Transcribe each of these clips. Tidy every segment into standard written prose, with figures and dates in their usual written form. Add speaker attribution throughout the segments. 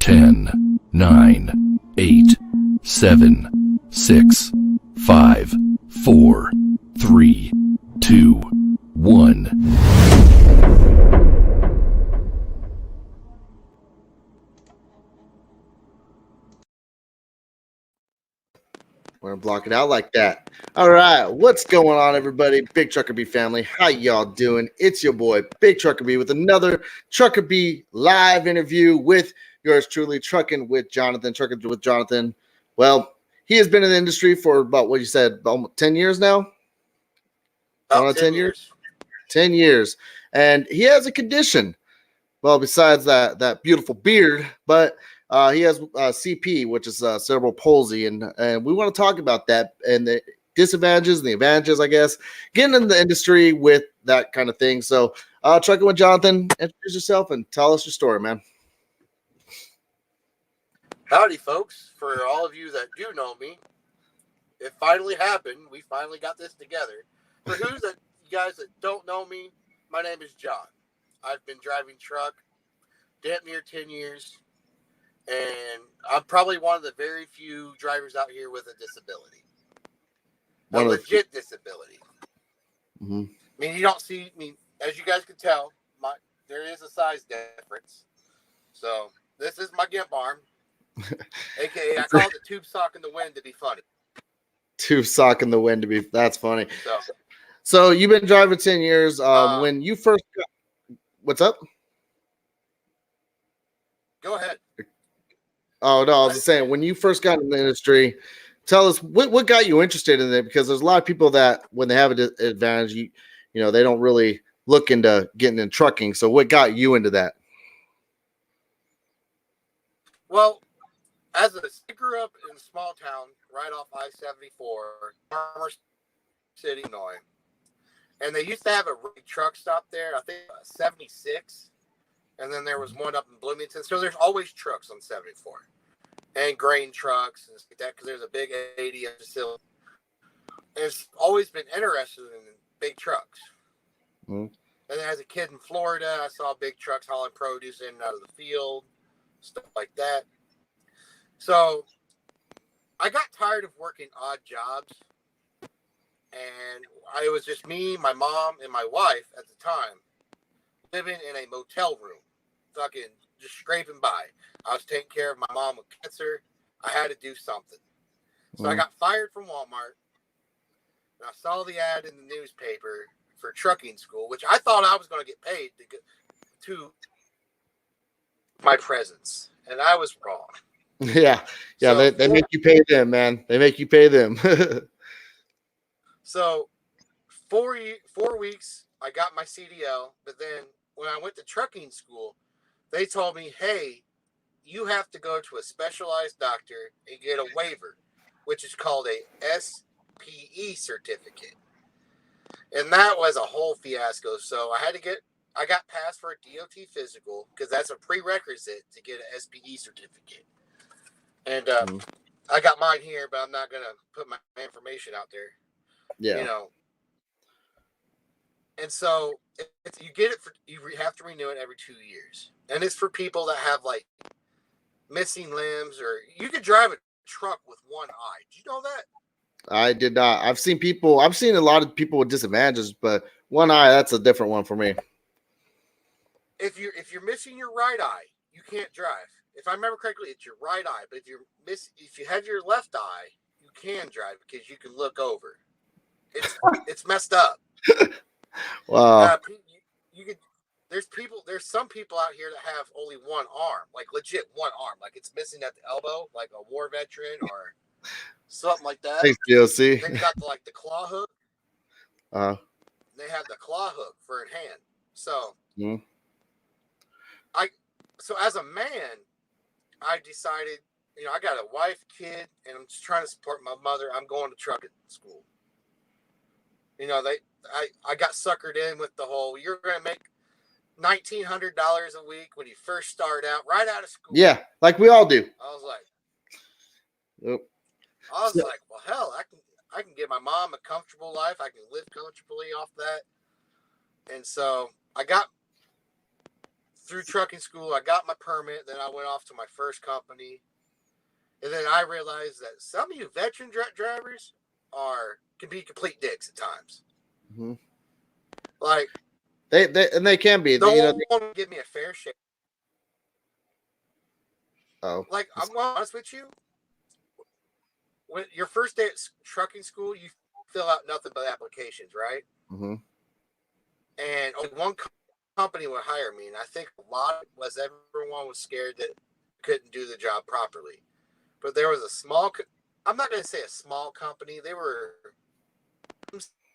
Speaker 1: 10, 9, 8, 7, 6, 5, 4, 3, 2, 1.
Speaker 2: We're gonna block it out like that. All right, what's going on, everybody? Big Trucker B family, how y'all doing? It's your boy Big Trucker B with another Trucker B live interview with yours truly, Trucking with Johnathan. Trucking with Johnathan. Well, he has been in the industry for about what you said, almost 10 years now.
Speaker 3: About 10 years.
Speaker 2: 10 years, and he has a condition. Well, besides that beautiful beard, but he has CP, which is cerebral palsy, and we want to talk about that and the disadvantages and the advantages, I guess, getting in the industry with that kind of thing. So, Trucking with Johnathan, introduce yourself and tell us your story, man.
Speaker 3: Howdy, folks. For all of you that do know me, it finally happened. We finally got this together. For you guys that don't know me, my name is John. I've been driving truck damn near 10 years. And I'm probably one of the very few drivers out here with a disability. A legit disability.
Speaker 2: Mm-hmm.
Speaker 3: I mean, you don't see me, as you guys can tell, there is a size difference. So, this is my gimp arm. AKA, I call it the tube sock in the wind to be funny.
Speaker 2: Tube sock in the wind to be, that's funny. So you've been driving 10 years. When you first got, what's up?
Speaker 3: Go ahead.
Speaker 2: Oh, no, I was just saying, when you first got in the industry, tell us what got you interested in it, because there's a lot of people that when they have an advantage, you know, they don't really look into getting in trucking. So what got you into that?
Speaker 3: Well, I grew up in a small town right off I-74, Farmer City, Illinois. And they used to have a truck stop there, I think 76. And then there was one up in Bloomington. So there's always trucks on 74. And grain trucks and stuff like that, because there's a big ADM facility. And it's always been interested in big trucks. Mm-hmm. And then as a kid in Florida, I saw big trucks hauling produce in and out of the field, stuff like that. So I got tired of working odd jobs. And it was just me, my mom, and my wife at the time living in a motel room, fucking just scraping by. I was taking care of my mom with cancer. I had to do something. So I got fired from Walmart. And I saw the ad in the newspaper for trucking school, which I thought I was going to get paid to my presence. And I was wrong.
Speaker 2: Yeah. So they make you pay them, man. They make you pay them.
Speaker 3: So 4 weeks, I got my CDL. But then when I went to trucking school, they told me, hey, you have to go to a specialized doctor and get a waiver, which is called a SPE certificate. And that was a whole fiasco. So I got passed for a DOT physical, because that's a prerequisite to get an SPE certificate. And I got mine here, but I'm not going to put my information out there.
Speaker 2: Yeah.
Speaker 3: You know. And so you get it you have to renew it every 2 years. And it's for people that have like missing limbs, or you could drive a truck with one eye. Did you know that?
Speaker 2: I did not. I've seen a lot of people with disadvantages, but one eye, that's a different one for me.
Speaker 3: If you're missing your right eye, you can't drive. If I remember correctly, it's your right eye. But if you have your left eye, you can drive because you can look over. It's messed up.
Speaker 2: Wow.
Speaker 3: There's some people out here that have only one arm, like legit one arm, like it's missing at the elbow, like a war veteran or something like that.
Speaker 2: Thanks, DLC.
Speaker 3: They got the claw hook. They have the claw hook for a hand. So, so as a man, I decided, I got a wife, kid, and I'm just trying to support my mother. I'm going to trucking school. I got suckered in with the whole, you're going to make $1,900 a week when you first start out, right out of school.
Speaker 2: Yeah, like we all do.
Speaker 3: I was like, well, hell, I can give my mom a comfortable life. I can live comfortably off that. And so I got through trucking school. I got my permit. Then I went off to my first company. And then I realized that some of you veteran drivers can be complete dicks at times.
Speaker 2: Mm-hmm.
Speaker 3: Like
Speaker 2: they can be.
Speaker 3: Don't want to give me a fair shake.
Speaker 2: Oh,
Speaker 3: like I'm gonna be honest with you. When your first day at trucking school, you fill out nothing but applications, right?
Speaker 2: Mm-hmm.
Speaker 3: And only one company would hire me, and I think a lot was everyone was scared that couldn't do the job properly. But there was a small. I'm not going to say a small company. They were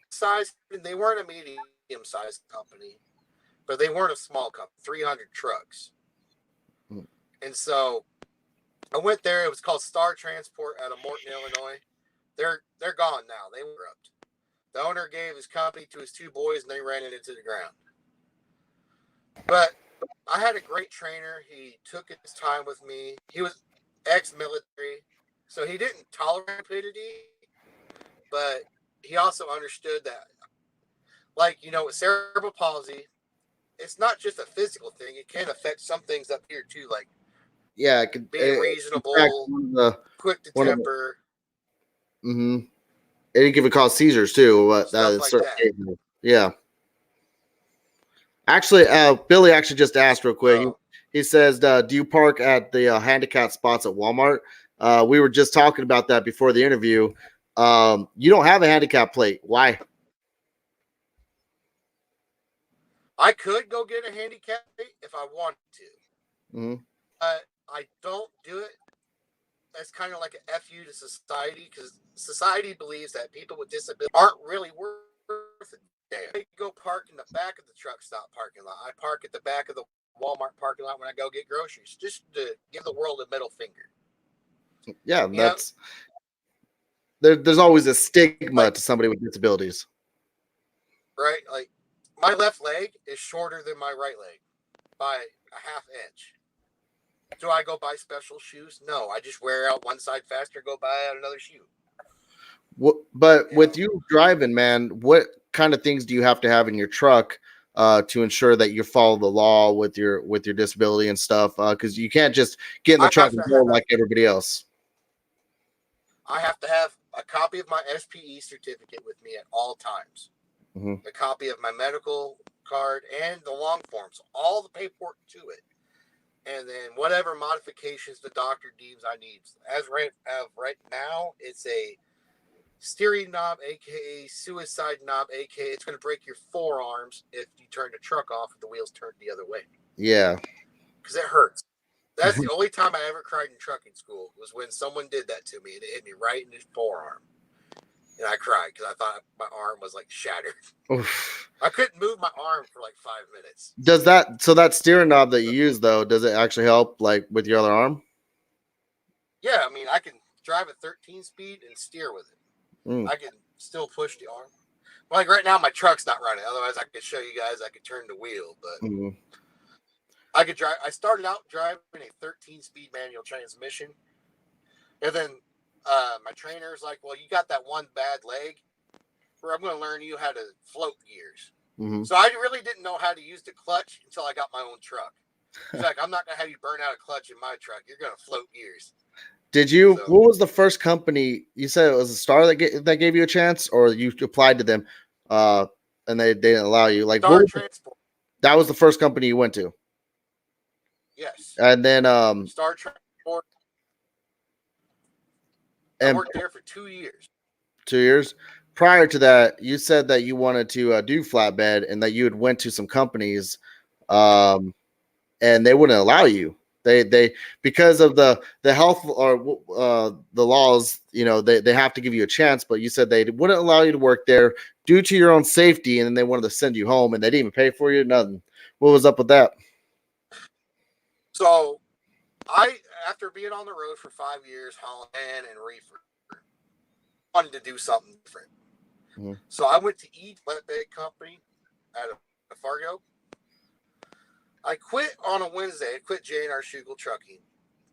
Speaker 3: size. They weren't a medium-sized company, but they weren't a small company. 300 trucks, and so I went there. It was called Star Transport out of Morton, Illinois. They're gone now. They were up. The owner gave his company to his 2 boys, and they ran it into the ground. But I had a great trainer. He took his time with me. He was ex-military, so he didn't tolerate stupidity, but he also understood that, like, with cerebral palsy, it's not just a physical thing. It can affect some things up here too, like
Speaker 2: it could
Speaker 3: being reasonable, quick to temper.
Speaker 2: Mm-hmm. It can cause seizures too.
Speaker 3: Stuff like that.
Speaker 2: Yeah. Actually, Billy actually just asked real quick. He says, "Do you park at the handicap spots at Walmart?" We were just talking about that before the interview. You don't have a handicap plate. Why?
Speaker 3: I could go get a handicap plate if I wanted to,
Speaker 2: Mm-hmm.
Speaker 3: but I don't do it. That's kind of like an FU to society, because society believes that people with disabilities aren't really worth it. I go park in the back of the truck stop parking lot. I park at the back of the Walmart parking lot when I go get groceries, just to give the world a middle finger.
Speaker 2: Yeah, there's always a stigma to somebody with disabilities.
Speaker 3: Right? Like, my left leg is shorter than my right leg by a half inch. Do I go buy special shoes? No, I just wear out one side faster, go buy out another shoe.
Speaker 2: But with you driving, man, what kind of things do you have to have in your truck to ensure that you follow the law with your disability and stuff? Because you can't just get in the truck and go like everybody else.
Speaker 3: I have to have a copy of my SPE certificate with me at all times.
Speaker 2: Mm-hmm.
Speaker 3: A copy of my medical card and the long forms, all the paperwork to it. And then whatever modifications the doctor deems I need. As right now, it's a steering knob, aka suicide knob, aka it's going to break your forearms if you turn the truck off and the wheels turn the other way.
Speaker 2: Yeah,
Speaker 3: because it hurts. That's the only time I ever cried in trucking school, was when someone did that to me and it hit me right in the forearm, and I cried because I thought my arm was like shattered. Oof. I couldn't move my arm for like 5 minutes.
Speaker 2: That steering knob that you use though, does it actually help like with your other arm?
Speaker 3: Yeah, I mean, I can drive a 13 speed and steer with it. I can still push the arm. Like right now, my truck's not running. Otherwise, I could show you guys I could turn the wheel, but I could drive. I started out driving a 13-speed manual transmission, and then my trainer's like, "Well, you got that one bad leg, where I'm going to learn you how to float gears." So I really didn't know how to use the clutch until I got my own truck. He's like, "I'm not going to have you burn out a clutch in my truck. You're going to float gears."
Speaker 2: Did you? So, what was the first company? You said it was a Star that gave you a chance, or you applied to them, and they didn't allow you? Like
Speaker 3: Star Transport.
Speaker 2: That was the first company you went to.
Speaker 3: Yes.
Speaker 2: And then
Speaker 3: Star Transport. I worked there for 2 years.
Speaker 2: 2 years. Prior to that, you said that you wanted to do flatbed, and that you had went to some companies, and they wouldn't allow you. They because of the health or the laws, they have to give you a chance, but you said they wouldn't allow you to work there due to your own safety, and then they wanted to send you home, and they didn't even pay for you, nothing. What was up with that?
Speaker 3: So after being on the road for 5 years, hauling and reefer, wanted to do something different. So I went to flatbed company at a Fargo. I quit on a Wednesday. I quit J&R Schugel Trucking.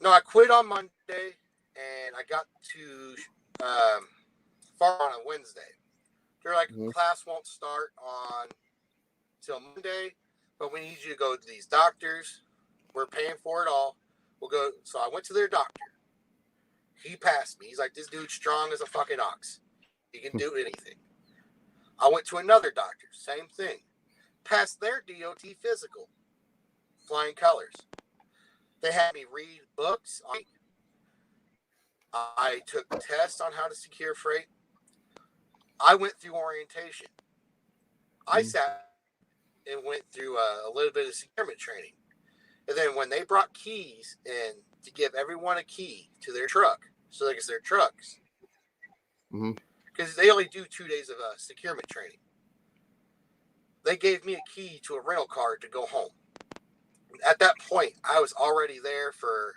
Speaker 3: No, I quit on Monday, and I got to Fargo on a Wednesday. They're like, class won't start until Monday. but we need you to go to these doctors. We're paying for it all. We'll go. So I went to their doctor. He passed me. He's like, this dude's strong as a fucking ox. He can do anything. I went to another doctor. Same thing. Passed their DOT physical. Flying colors. They had me read books. I took tests on how to secure freight. I went through orientation. I sat and went through a little bit of securement training. And then when they brought keys in to give everyone a key to their truck, so like it's their trucks, because they only do 2 days of securement training. They gave me a key to a rental car to go home. At that point, I was already there for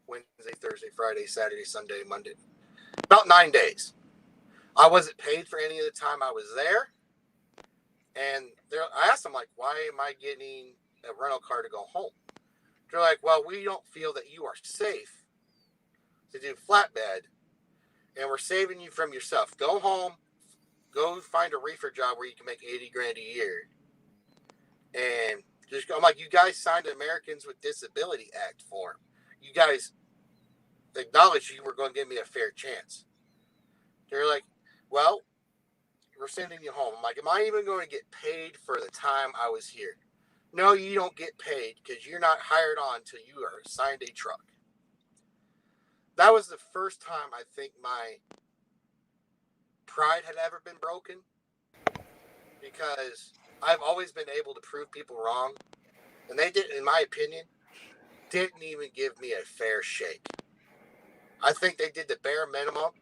Speaker 3: Wednesday, Thursday, Friday, Saturday, Sunday, Monday. About 9 days. I wasn't paid for any of the time I was there. And I asked them, like, why am I getting a rental car to go home? They're like, well, we don't feel that you are safe to do flatbed, and we're saving you from yourself. Go home, go find a reefer job where you can make $80,000 a year. And I'm like, you guys signed the Americans with Disability Act form. You guys acknowledged you were going to give me a fair chance. They're like, well, we're sending you home. I'm like, am I even going to get paid for the time I was here? No, you don't get paid because you're not hired on until you are assigned a truck. That was the first time I think my pride had ever been broken, because I've always been able to prove people wrong. And they did, in my opinion, didn't even give me a fair shake. I think they did the bare minimum.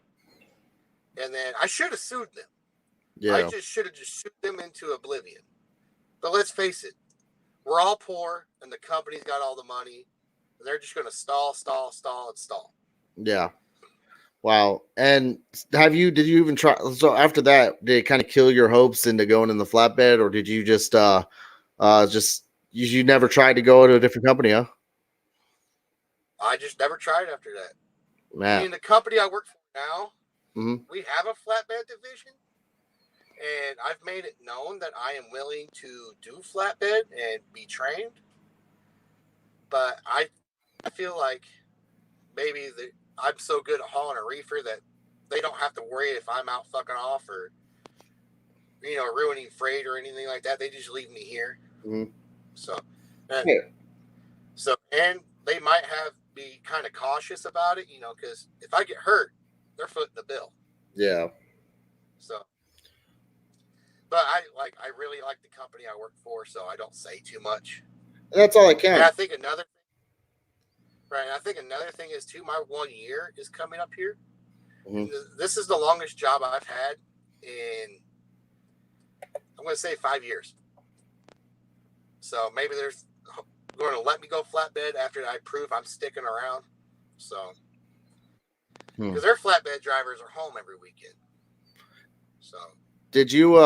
Speaker 3: And then I should have sued them. Yeah. I just should have just sued them into oblivion. But let's face it, we're all poor, and the company's got all the money, and they're just going to stall.
Speaker 2: Yeah. Wow. And did you even try? So after that, did it kind of kill your hopes into going in the flatbed, or did you just you never tried to go to a different company, huh?
Speaker 3: I just never tried after that.
Speaker 2: Man.
Speaker 3: I mean, the company I work for now, we have a flatbed division, and I've made it known that I am willing to do flatbed and be trained. But I feel like maybe I'm so good at hauling a reefer that they don't have to worry if I'm out fucking off or, ruining freight or anything like that. They just leave me here. So, and they might be kind of cautious about it, because if I get hurt, they're footing the bill.
Speaker 2: Yeah. So,
Speaker 3: but I really like the company I work for, so I don't say too much.
Speaker 2: That's all I can.
Speaker 3: And I think another thing is too, my 1 year is coming up here. This is the longest job I've had in, I'm going to say 5 years. So maybe they're going to let me go flatbed after I prove I'm sticking around. So, because their flatbed drivers are home every weekend. So,
Speaker 2: did you,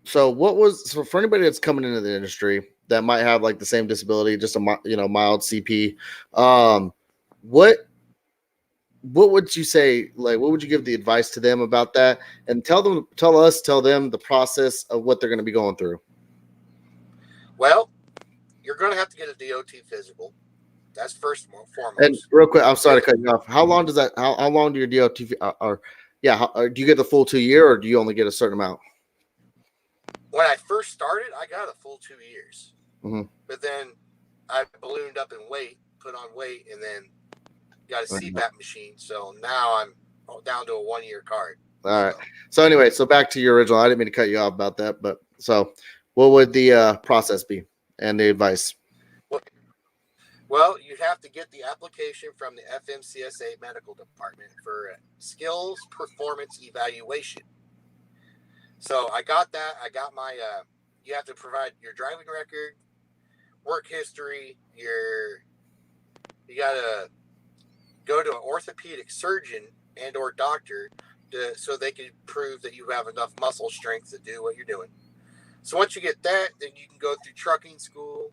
Speaker 2: so for anybody that's coming into the industry that might have like the same disability, just a mild CP, what would you say, like, what would you give the advice to them about that, and tell them the process of what they're going to be going through?
Speaker 3: Well, you're going to have to get a DOT physical. That's first and foremost.
Speaker 2: And real quick, I'm sorry to cut you off. How long do your DOT do you get the full 2 year, or do you only get a certain amount?
Speaker 3: When I first started, I got a full 2 years. But then I ballooned up in weight, put on weight, and then got a CPAP machine. So now I'm down to a 1 year card.
Speaker 2: All right. So anyway, back to your original. I didn't mean to cut you off about that, but so what would the process be and the advice?
Speaker 3: Well, you have to get the application from the FMCSA medical department for a skills performance evaluation. So I got that. I got my, you have to provide your driving record, work history, you got to go to an orthopedic surgeon and or doctor so they can prove that you have enough muscle strength to do what you're doing. So once you get that, then you can go through trucking school.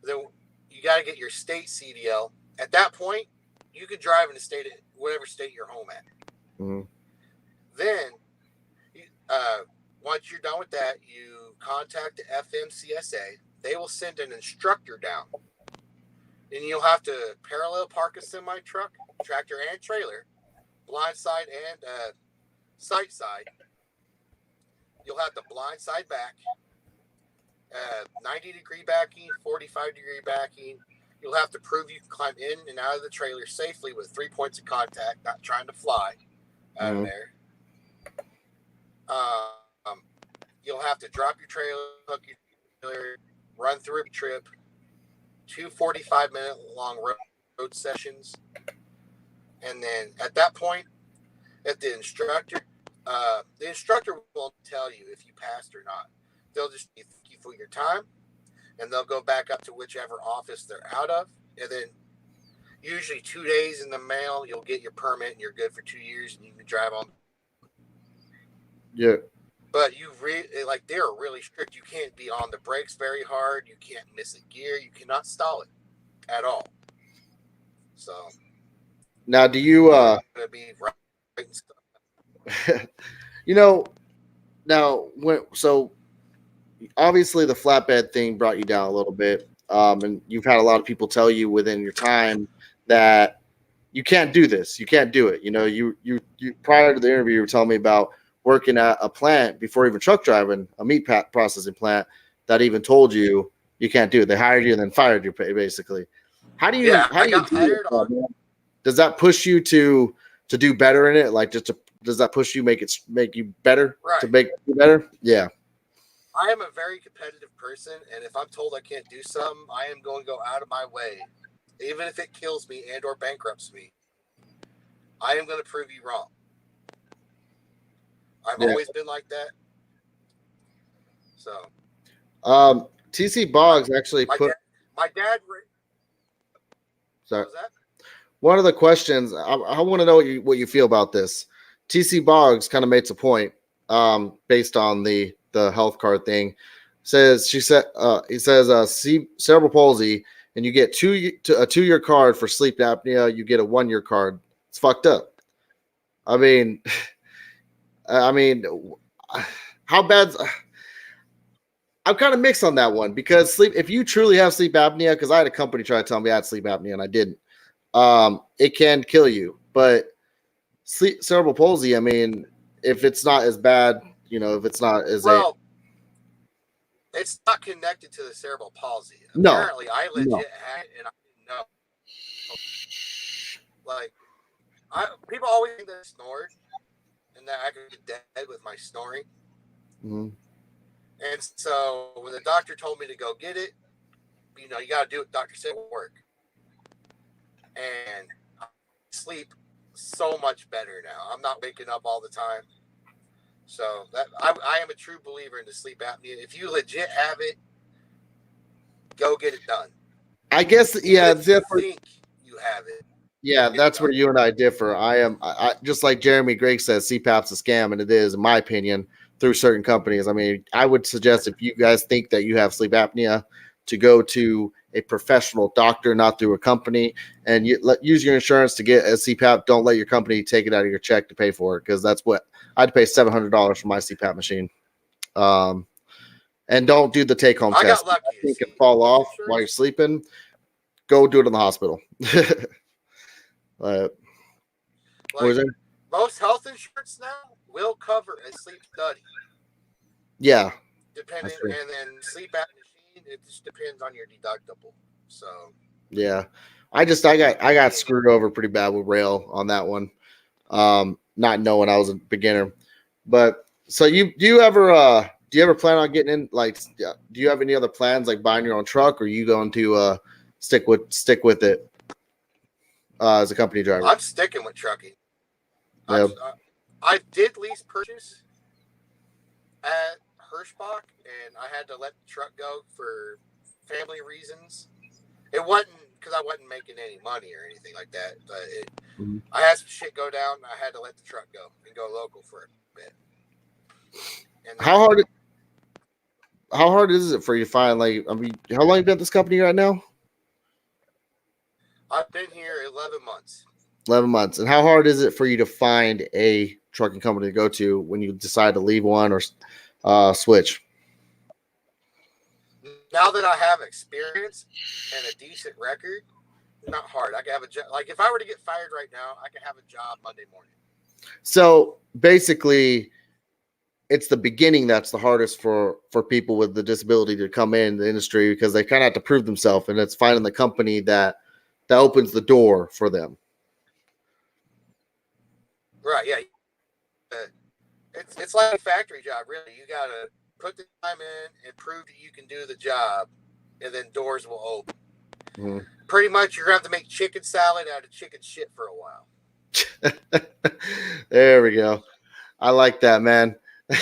Speaker 3: Then you got to get your state CDL. At that point, you could drive in the state, whatever state you're home at. Then Once you're done with that, you contact the FMCSA. They will send an instructor down. And you'll have to parallel park a semi truck, tractor and trailer, blind side and sight side. You'll have the blind side back, 90-degree backing, 45-degree backing. You'll have to prove you can climb in and out of the trailer safely with 3 points of contact, not trying to fly out of there. You'll have to drop your trailer, hook your trailer, run through a trip, 2 45-minute long road sessions. And then at that point, if the instructor will tell you if you passed or not. They'll just thank you for your time, and they'll go back up to whichever office they're out of. And then usually 2 days in the mail, you'll get your permit and you're good for 2 years and you can drive on.
Speaker 2: Yeah.
Speaker 3: But they're really strict. You can't be on the brakes very hard. You can't miss a gear. You cannot stall it at all. So
Speaker 2: now, do you
Speaker 3: gonna be right and stuff.
Speaker 2: So obviously the flatbed thing brought you down a little bit, and you've had a lot of people tell you within your time that you can't do this. You can't do it. You prior to the interview, you were telling me about working at a plant before even truck driving, a meat processing plant that even told you can't do it. They hired you and then fired you, basically. How do you does that push you to do better in it? Like, does that push you, make you better,
Speaker 3: right,
Speaker 2: to make you better? Yeah.
Speaker 3: I am a very competitive person, and if I'm told I can't do something, I am going to go out of my way, even if it kills me and or bankrupts me. I am going to prove you wrong. I've always been like that. So,
Speaker 2: TC Boggs actually
Speaker 3: my dad.
Speaker 2: Sorry.
Speaker 3: What was that?
Speaker 2: One of the questions I want to know what you feel about this. TC Boggs kind of makes a point, based on the health card thing. He says cerebral palsy, and you get a 2-year card for sleep apnea. You get a 1-year card. It's fucked up. I mean, how bad? I'm kind of mixed on that one, because if you truly have sleep apnea, because I had a company try to tell me I had sleep apnea and I didn't. It can kill you, but cerebral palsy, if it's not as bad, if it's not as
Speaker 3: it's not connected to the cerebral palsy.
Speaker 2: No.
Speaker 3: Apparently, I legit had it and I didn't know. Like, people always think that I snored and that I could get dead with my snoring.
Speaker 2: Mm-hmm.
Speaker 3: And so when the doctor told me to go get it, you got to do what the doctor said would work. And I sleep so much better now. I'm not waking up all the time. So that I am a true believer in the sleep apnea. If you legit have it, go get it done.
Speaker 2: I guess, yeah.
Speaker 3: If you think you have it.
Speaker 2: Yeah, that's where you and I differ. I just like Jeremy Gregg says, CPAP's a scam, and it is, in my opinion, through certain companies. I would suggest, if you guys think that you have sleep apnea, to go to a professional doctor, not through a company, and use your insurance to get a CPAP. Don't let your company take it out of your check to pay for it, because that's what I'd pay $700 for my CPAP machine. And don't do the take-home test.
Speaker 3: Got lucky.
Speaker 2: You can fall off while you're sleeping. Go do it in the hospital.
Speaker 3: Most health insurance now will cover a sleep study.
Speaker 2: Yeah.
Speaker 3: Depending, and then sleep apnea machine, it just depends on your deductible. So
Speaker 2: yeah, I got screwed over pretty bad with rail on that one. Not knowing I was a beginner. But so do you ever plan on getting in, like, do you have any other plans, like buying your own truck, or are you going to stick with it as a company driver?
Speaker 3: I'm sticking with trucking.
Speaker 2: Yep.
Speaker 3: I did lease purchase at Hirschbach, and I had to let the truck go for family reasons. It wasn't because I wasn't making any money or anything like that, but I had some shit go down, and I had to let the truck go and go local for a bit. And
Speaker 2: how hard is it for you to find, like, how long have you been at this company right now?
Speaker 3: I've been here 11 months.
Speaker 2: 11 months. And how hard is it for you to find a trucking company to go to when you decide to leave one, or switch?
Speaker 3: Now that I have experience and a decent record, not hard. I can have a job. Like if I were to get fired right now, I can have a job Monday morning.
Speaker 2: So basically, it's the beginning that's the hardest for people with the disability to come in the industry, because they kind of have to prove themselves, and it's finding the company that opens the door for them.
Speaker 3: Right? Yeah. It's like a factory job, really. You gotta put the time in and prove that you can do the job, and then doors will open.
Speaker 2: Mm-hmm.
Speaker 3: Pretty much, you're gonna have to make chicken salad out of chicken shit for a while.
Speaker 2: There we go. I like that, man.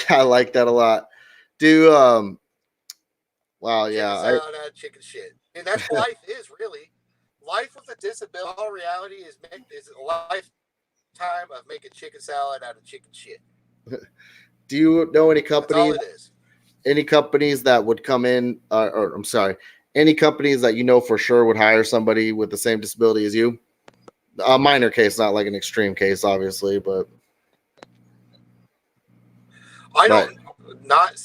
Speaker 2: I like that a lot. Wow, yeah.
Speaker 3: Chicken salad out of chicken shit, and that's what life is, really. Life with a disability, all reality is a lifetime of making chicken salad out of chicken shit.
Speaker 2: Do you know any companies?
Speaker 3: That's all it is.
Speaker 2: Any companies that would come in, or I'm sorry, any companies that you know for sure would hire somebody with the same disability as you? A minor case, not like an extreme case, obviously, but
Speaker 3: I have not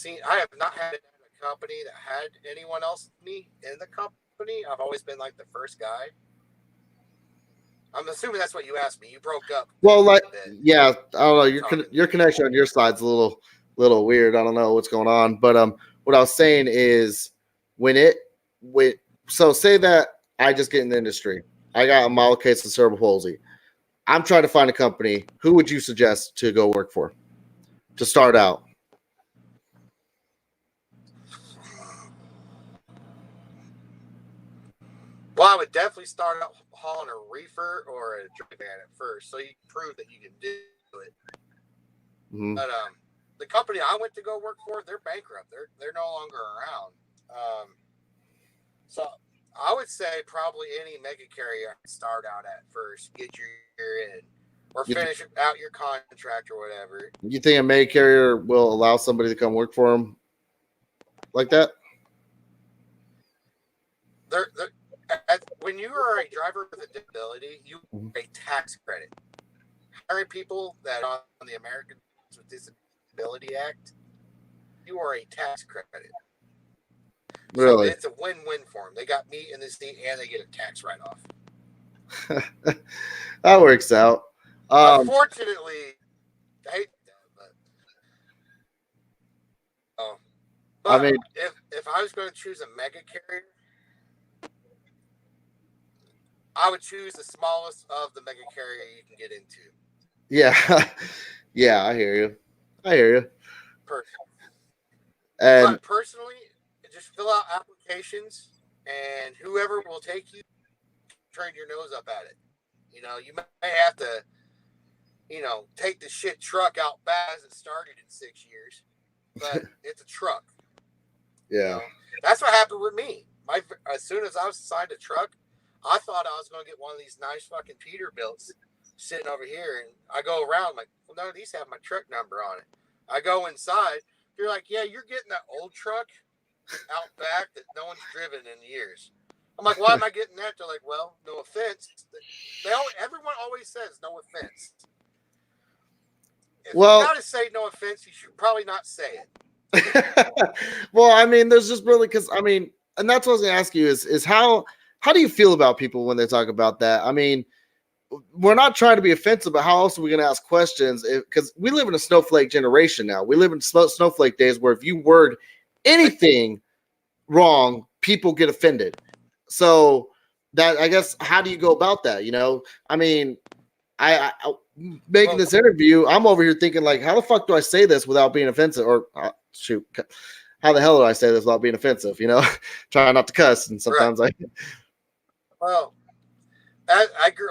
Speaker 3: had a company that had anyone else me in the company. I've always been like the first guy. I'm assuming that's what you asked me. You broke up.
Speaker 2: Well, yeah, I don't know. Your connection on your side's a little weird. I don't know what's going on, but what I was saying is so say that I just get in the industry. I got a mild case of cerebral palsy. I'm trying to find a company. Who would you suggest to go work for to start out?
Speaker 3: Well, I would definitely start out hauling a reefer or a drink van at first, so you can prove that you can do it.
Speaker 2: Mm-hmm.
Speaker 3: But the company I went to go work for, they're bankrupt. They're no longer around. So I would say probably any mega carrier start out at first, get your year in, or finish out your contract or whatever.
Speaker 2: You think a mega carrier will allow somebody to come work for them like that?
Speaker 3: When you are a driver with a disability, you get a tax credit. Hiring people that are on the Americans with Disability Act, you are a tax credit.
Speaker 2: Really?
Speaker 3: So it's a win-win for them. They got meat in the seat and they get a tax write-off.
Speaker 2: That works out.
Speaker 3: Unfortunately, I hate that, but
Speaker 2: I mean,
Speaker 3: if I was going to choose a mega carrier, I would choose the smallest of the mega carrier you can get into.
Speaker 2: Yeah. Yeah, I hear you.
Speaker 3: But personally, just fill out applications, and whoever will take you, turn your nose up at it. You know, you may have to, take the shit truck out back as it started in 6 years, but it's a truck.
Speaker 2: Yeah.
Speaker 3: That's what happened with me. As soon as I was assigned a truck, I thought I was going to get one of these nice fucking Peterbilts sitting over here, and I go around like, well, none of these have my truck number on it. I go inside, they're like, yeah, you're getting that old truck out back that no one's driven in years. I'm like, why am I getting that? They're like, well, no offense. Everyone always says no offense. If you gotta say no offense, you should probably not say it.
Speaker 2: Well, I mean, there's just really and that's what I was gonna ask you is how do you feel about people when they talk about that? I mean, we're not trying to be offensive, but how else are we going to ask questions? Because we live in a snowflake generation now. We live in snowflake days where if you word anything wrong, people get offended. So that, I guess, how do you go about that? I mean, I making this interview, I'm over here thinking like, how the fuck do I say this without being offensive? Or shoot, how the hell do I say this without being offensive? Trying not to cuss, and sometimes
Speaker 3: right. Well, I grew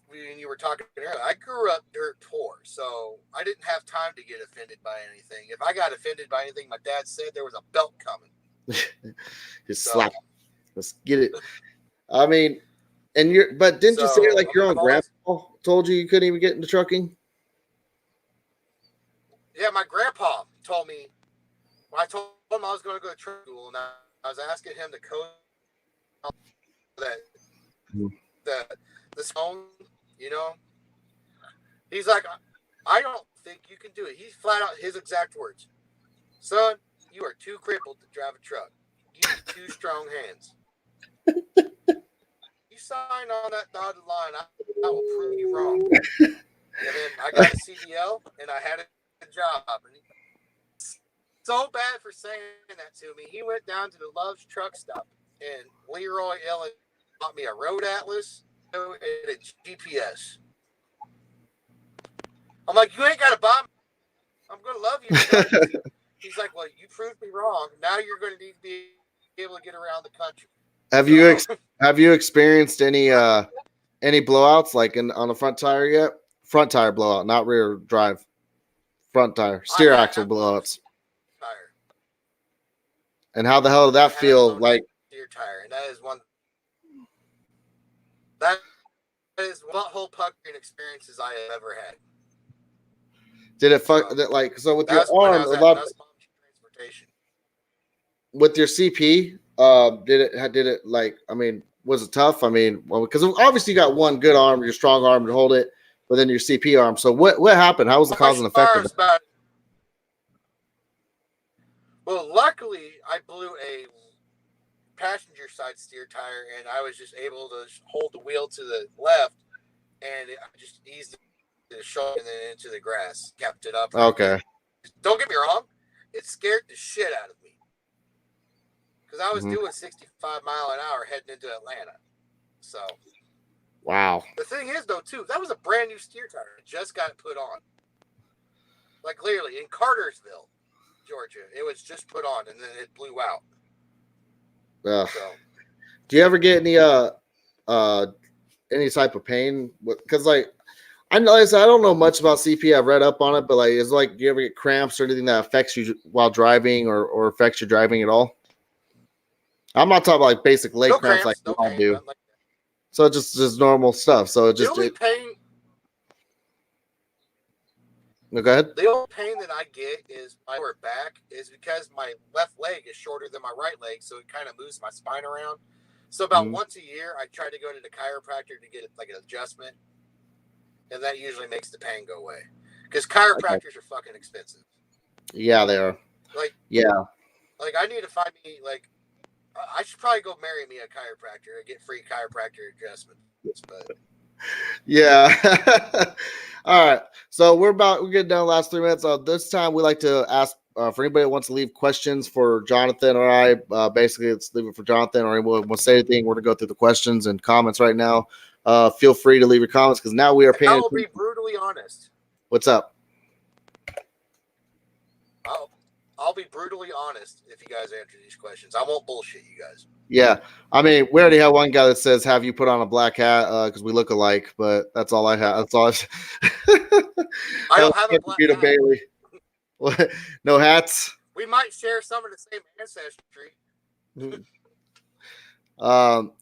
Speaker 3: when you were talking earlier, I grew up dirt poor, so I didn't have time to get offended by anything. If I got offended by anything, my dad said there was a belt coming.
Speaker 2: Just slap. Let's get it. I mean, but didn't you say like your own grandpa told you couldn't even get into trucking?
Speaker 3: Yeah, my grandpa told me when I told him I was going to go to truck school, and I was asking him to code the phone, he's like, I don't think you can do it. He's flat out his exact words. son, you are too crippled to drive a truck. You need 2 strong hands. You sign on that dotted line, I will prove you wrong. And then I got a CDL, and I had a job. And so bad for saying that to me. He went down to the Love's truck stop, and Leroy Ellen bought me a road atlas and a GPS. I'm like, you ain't got to buy me. I'm going to love you. He's like, well, you proved me wrong. Now you're going to need to be able to get around the country.
Speaker 2: Have you experienced any blowouts like on the front tire yet? Front tire blowout, not rear drive. Front tire, steer axle blowouts.
Speaker 3: Tire.
Speaker 2: And how the hell did that feel like?
Speaker 3: Steer tire, and that is one butthole puckering experiences I have ever had.
Speaker 2: Did it fuck like so with your arm?
Speaker 3: Transportation.
Speaker 2: With your CP, did it like? I mean, was it tough? I mean, well, because obviously you got one good arm, your strong arm to hold it, but then your CP arm. So what happened? How was the cause and effect of it?
Speaker 3: Well, luckily I blew a passenger side steer tire, and I was just able to hold the wheel to the left, and I just eased the shoulder and then into the grass, kept it up.
Speaker 2: Okay.
Speaker 3: Don't get me wrong, it scared the shit out of me because I was doing 65 mile an hour heading into Atlanta. So,
Speaker 2: wow.
Speaker 3: The thing is, though, too, that was a brand new steer tire. It just got put on. Like literally in Cartersville, Georgia, it was just put on, and then it blew out. So,
Speaker 2: do you ever get any type of pain? Because like I don't know much about CP. I've read up on it, but like, is like, do you ever get cramps or anything that affects you while driving or affects your driving at all? I'm not talking about like basic leg cramps like we all do. Like so just normal stuff. So it just
Speaker 3: the only pain.
Speaker 2: No, go ahead.
Speaker 3: The only pain that I get is my lower back is because my left leg is shorter than my right leg, so it kind of moves my spine around. So about once a year, I try to go to the chiropractor to get like an adjustment, and that usually makes the pain go away. Because chiropractors are fucking expensive.
Speaker 2: Yeah, they are.
Speaker 3: Like I need to find me like I should probably go marry me a chiropractor and get free chiropractor adjustments, but.
Speaker 2: Yeah. All right. So we're getting down the last 3 minutes. This time we like to ask for anybody that wants to leave questions for Johnathan or I. Basically, let's leave it for Johnathan or anyone wants to say anything. We're going to go through the questions and comments right now. Feel free to leave your comments because now we are paying.
Speaker 3: I will be brutally honest.
Speaker 2: What's up?
Speaker 3: I'll be brutally honest if you guys answer these questions. I won't bullshit you guys.
Speaker 2: Yeah. I mean, we already have one guy that says, have you put on a black hat? Because we look alike, but that's all I have. That's all
Speaker 3: I don't have a black hat.
Speaker 2: Bailey. What? No hats?
Speaker 3: We might share some of the same ancestry.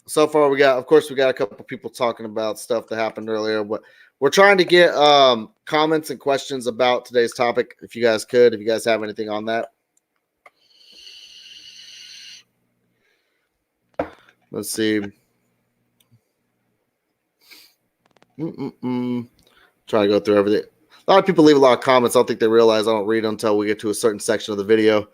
Speaker 2: So far we got a couple of people talking about stuff that happened earlier, but we're trying to get comments and questions about today's topic. If you guys have anything on that. Let's see. Trying to go through everything. A lot of people leave a lot of comments. I don't think they realize I don't read them until we get to a certain section of the video.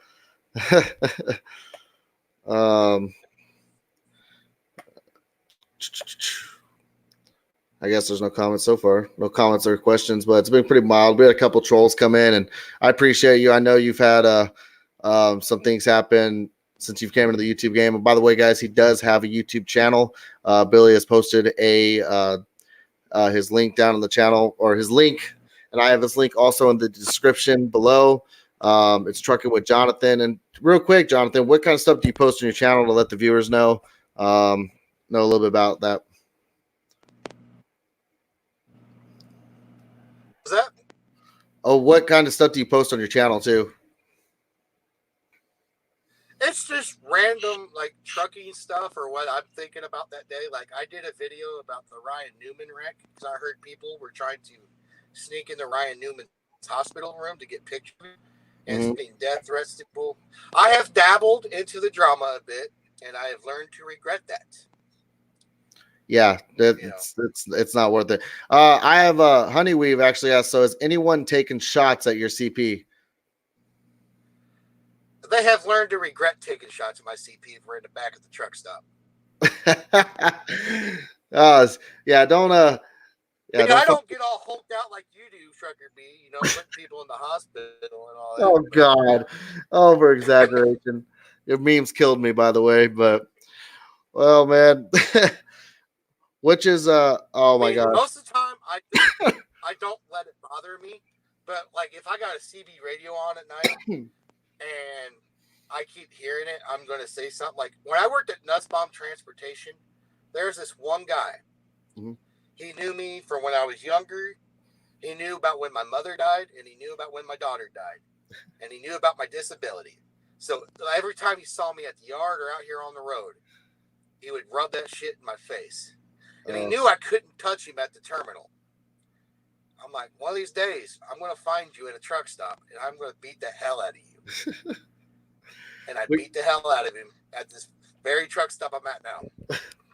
Speaker 2: I guess there's no comments so far. No comments or questions, but it's been pretty mild. We had a couple trolls come in, and I appreciate you. I know you've had some things happen since you've came into the YouTube game. And by the way, guys, he does have a YouTube channel. Billy has posted his link down in the channel, or his link, and I have his link also in the description below. It's Trucking with Johnathan. And real quick, Johnathan, what kind of stuff do you post on your channel to let the viewers know a little bit about that?
Speaker 3: What's that?
Speaker 2: Oh, what kind of stuff do you post on your channel too?
Speaker 3: It's just random, like, trucking stuff or what I'm thinking about that day. Like, I did a video about the Ryan Newman wreck because I heard people were trying to sneak into Ryan Newman's hospital room to get pictures and getting death threats to people. I have dabbled into the drama a bit, and I have learned to regret that.
Speaker 2: Yeah, it's not worth it. I have Honeyweave actually asked, so has anyone taken shots at your CP?
Speaker 3: they have learned to regret taking shots at my CP if we're in the back of the truck stop.
Speaker 2: Yeah, don't
Speaker 3: I mean,
Speaker 2: don't
Speaker 3: I don't get all hulked out like you do, Trucker B. Putting people in the hospital and all that.
Speaker 2: Oh God, over exaggeration. Your memes killed me, by the way. But well, man, which is oh my gosh.
Speaker 3: Most of the time I don't let it bother me, but like if I got a CB radio on at night and I keep hearing it, I'm gonna say something. Like when I worked at Nussbaum Transportation, there's this one guy.
Speaker 2: Mm-hmm.
Speaker 3: He knew me from when I was younger. He knew about when my mother died, and he knew about when my daughter died, and he knew about my disability. So every time he saw me at the yard or out here on the road, he would rub that shit in my face. And he knew I couldn't touch him at the terminal. I'm like, one of these days, I'm going to find you in a truck stop, and I'm going to beat the hell out of you. And I beat the hell out of him at this very truck stop I'm at now.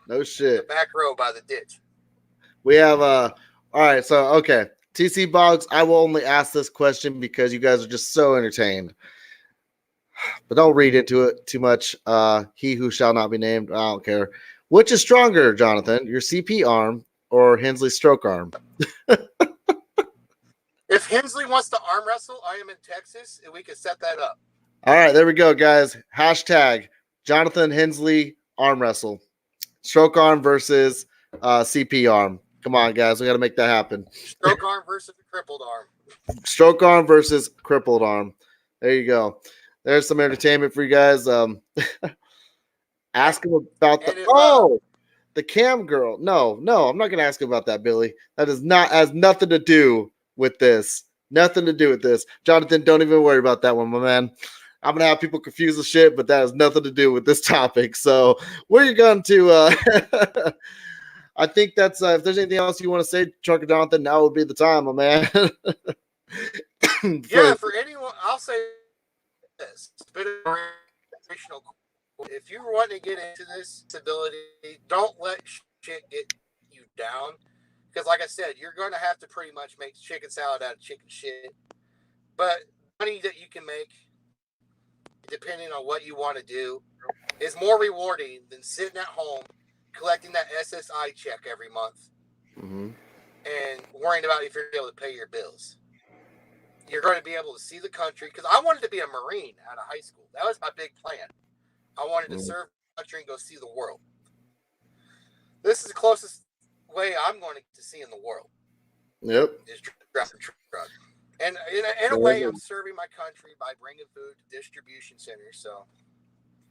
Speaker 2: No shit.
Speaker 3: The back row by the ditch.
Speaker 2: We have all right, so okay. TC Boggs, I will only ask this question because you guys are just so entertained. But don't read into it too much. He who shall not be named, I don't care. Which is stronger, Johnathan, your CP arm or Hensley's stroke arm?
Speaker 3: If Hensley wants to arm wrestle, I am in Texas, and we can set that up.
Speaker 2: All right, there we go, guys. Hashtag Johnathan Hensley arm wrestle. Stroke arm versus CP arm. Come on, guys. We got to make that happen.
Speaker 3: Stroke arm versus crippled arm.
Speaker 2: Stroke arm versus crippled arm. There you go. There's some entertainment for you guys. Ask him about the cam girl. No, I'm not going to ask him about that, Billy. That has nothing to do with this. Nothing to do with this. Johnathan, don't even worry about that one, my man. I'm going to have people confuse the shit, but that has nothing to do with this topic. So we're going to I think that's if there's anything else you want to say, Trucker Johnathan, now would be the time, my man.
Speaker 3: For anyone, I'll say this. It's been inspirational. If you want to get into this disability, don't let shit get you down. Because like I said, you're going to have to pretty much make chicken salad out of chicken shit. But money that you can make, depending on what you want to do, is more rewarding than sitting at home collecting that SSI check every month and worrying about if you're able to pay your bills. You're going to be able to see the country. Because I wanted to be a Marine out of high school. That was my big plan. I wanted to serve the country and go see the world. This is the closest way I'm going to see in the world.
Speaker 2: Yep.
Speaker 3: Is driving a truck. And in a way, I'm serving my country by bringing food to distribution centers. So,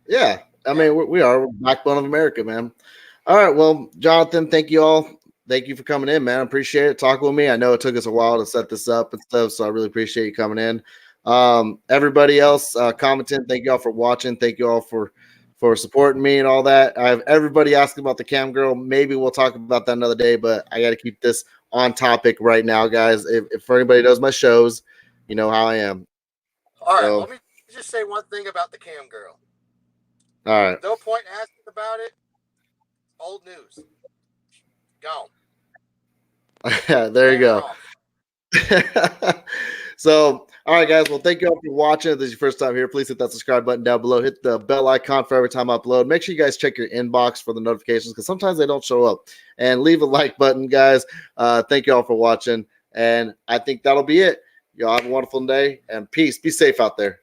Speaker 2: yeah. I mean, we're backbone of America, man. All right. Well, Johnathan, thank you all. Thank you for coming in, man. I appreciate it. Talking with me. I know it took us a while to set this up and stuff, so I really appreciate you coming in. Everybody else commenting, thank you all for watching. Thank you all for supporting me and all that. I have everybody asking about the cam girl. Maybe we'll talk about that another day, but I got to keep this on topic right now, guys. If anybody knows my shows, you know how I am.
Speaker 3: All right, let me just say one thing about the cam girl.
Speaker 2: All right.
Speaker 3: No point asking about it. Old news. Gone.
Speaker 2: Yeah, there you go. So, all right, guys. Well, thank you all for watching. If this is your first time here, please hit that subscribe button down below. Hit the bell icon for every time I upload. Make sure you guys check your inbox for the notifications because sometimes they don't show up. And leave a like button, guys. Thank you all for watching. And I think that'll be it. Y'all have a wonderful day and peace. Be safe out there.